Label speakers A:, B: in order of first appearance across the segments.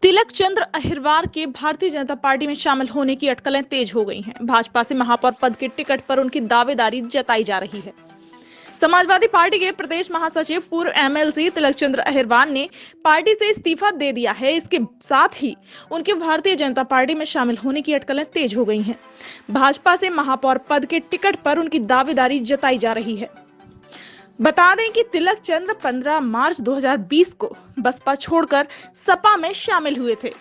A: तिलक चंद्र अहिरवार के भारतीय जनता पार्टी में शामिल होने की अटकलें तेज हो गई हैं। भाजपा से महापौर पद के टिकट पर उनकी दावेदारी जताई जा रही है। समाजवादी पार्टी के प्रदेश महासचिव पूर्व एमएलसी तिलक चंद्र अहिरवार ने पार्टी से इस्तीफा दे दिया है। इसके साथ ही उनके भारतीय जनता पार्टी में शामिल होने की अटकलें तेज हो गई हैं। भाजपा से महापौर पद के टिकट पर उनकी दावेदारी जताई जा रही है। बता दें कि तिलक चंद्र 15 मार्च 2020 को बसपा छोड़कर सपा में शामिल हुए थे।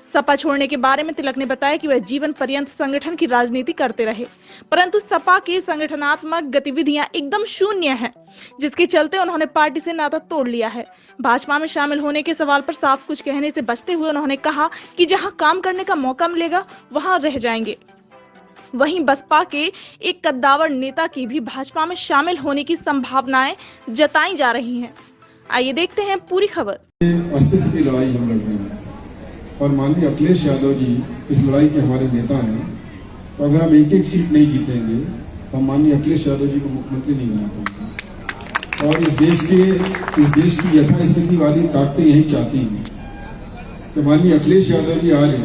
A: सपा छोड़ने के बारे में तिलक ने बताया कि वह जीवन पर्यंत संगठन की राजनीति करते रहे, परंतु सपा की संगठनात्मक गतिविधियां एकदम शून्य है, जिसके चलते उन्होंने पार्टी से नाता तोड़ लिया है। भाजपा में शामिल होने के सवाल पर साफ कुछ कहने से बचते हुए उन्होंने कहा कि जहां काम करने का मौका मिलेगा वहां रह जाएंगे। वहीं बसपा के एक कद्दावर नेता की भी भाजपा में शामिल होने की संभावनाएं जताई जा रही हैं। आइए देखते हैं पूरी खबर।
B: अस्तित्व की लड़ाई हम लड़ रहे हैं और माननीय अखिलेश यादव जी इस लड़ाई के हमारे नेता हैं। तो अगर हम एक एक सीट नहीं जीतेंगे तो हम माननीय अखिलेश यादव जी को मुख्यमंत्री नहीं बना पाएंगे। और इस देश की यथास्थितिवादी ताकतें यही चाहती हैं कि माननीय अखिलेश यादव जी आज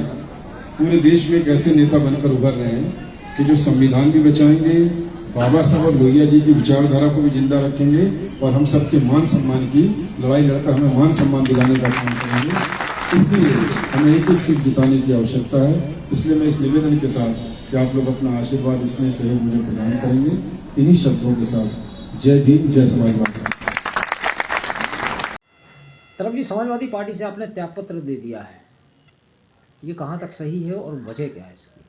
B: पूरे देश में एक ऐसे नेता बनकर उभर रहे हैं कि जो संविधान भी बचाएंगे, बाबा साहब और लोहिया जी की विचारधारा को भी जिंदा रखेंगे और हम सबके मान सम्मान की लड़ाई लड़कर हमें मान सम्मान दिलाने का काम करेंगे। इसलिए हमें एक एक सीट जिताने की आवश्यकता है। इसलिए मैं इस निवेदन के साथ कि आप लोग अपना आशीर्वाद स्नेह सहयोग मुझे प्रदान करेंगे। इन्हीं शब्दों के साथ जय भीम, जय समाजवादी।
C: तरफ जी, समाजवादी पार्टी से आपने त्यागपत्र दे दिया है, ये कहाँ तक सही है और वजह क्या है इसकी?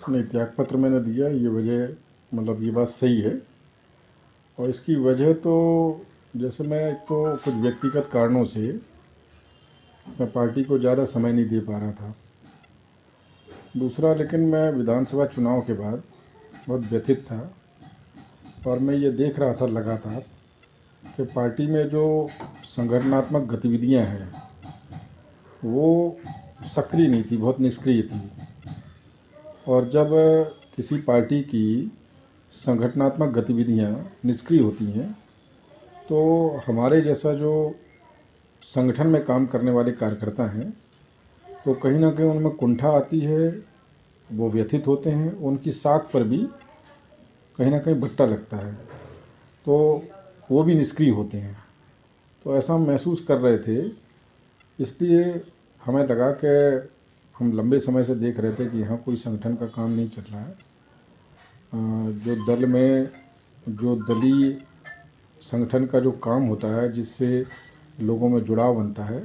D: नहीं, त्यागपत्र मैंने दिया, ये वजह मतलब ये बात सही है। और इसकी वजह तो जैसे मैं एक तो कुछ व्यक्तिगत कारणों से मैं पार्टी को ज़्यादा समय नहीं दे पा रहा था। दूसरा, लेकिन मैं विधानसभा चुनाव के बाद बहुत व्यथित था और मैं ये देख रहा था लगातार कि पार्टी में जो संगठनात्मक गतिविधियां हैं वो सक्रिय नहीं थी, बहुत निष्क्रिय थी। और जब किसी पार्टी की संगठनात्मक गतिविधियां निष्क्रिय होती हैं तो हमारे जैसा जो संगठन में काम करने वाले कार्यकर्ता हैं तो कहीं ना कहीं उनमें कुंठा आती है, वो व्यथित होते हैं, उनकी साख पर भी कहीं ना कहीं भट्टा लगता है, तो वो भी निष्क्रिय होते हैं। तो ऐसा हम महसूस कर रहे थे, इसलिए हमें लगा कि हम लंबे समय से देख रहे थे कि यहाँ कोई संगठन का काम नहीं चल रहा है। जो दल में जो दलीय संगठन का जो काम होता है जिससे लोगों में जुड़ाव बनता है,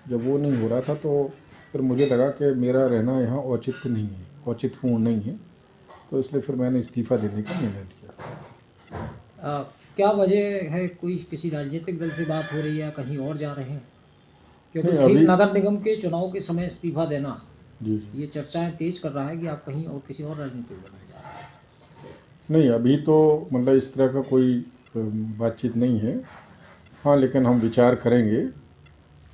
D: जब वो नहीं हो रहा था तो फिर मुझे लगा कि मेरा रहना यहाँ औचित्य नहीं है, औचित्यपूर्ण नहीं है। तो इसलिए फिर मैंने इस्तीफ़ा देने का निर्णय लिया।
C: क्या वजह है? कोई किसी राजनीतिक दल से बात हो रही है, कहीं और जा रहे हैं? क्योंकि
D: अभी
C: नगर निगम के चुनाव के समय इस्तीफा देना
D: जी
C: ये चर्चाएं तेज कर रहा है कि आप कहीं और किसी और राजनीतिक दल में जा रहे हैं।
D: नहीं, अभी तो मतलब इस तरह का कोई बातचीत नहीं है। हाँ, लेकिन हम विचार करेंगे,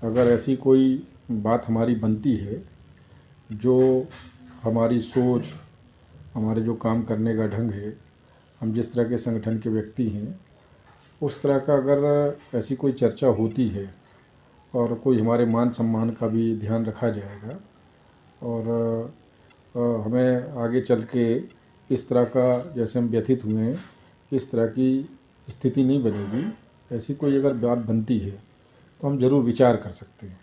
D: अगर ऐसी कोई बात हमारी बनती है जो हमारी सोच, हमारे जो काम करने का ढंग है, हम जिस तरह के संगठन के व्यक्ति हैं, उस तरह का अगर ऐसी कोई चर्चा होती है और कोई हमारे मान सम्मान का भी ध्यान रखा जाएगा और हमें आगे चल के इस तरह का, जैसे हम व्यथित हुए हैं, इस तरह की स्थिति नहीं बनेगी। ऐसी कोई अगर बात बनती है तो हम ज़रूर विचार कर सकते हैं।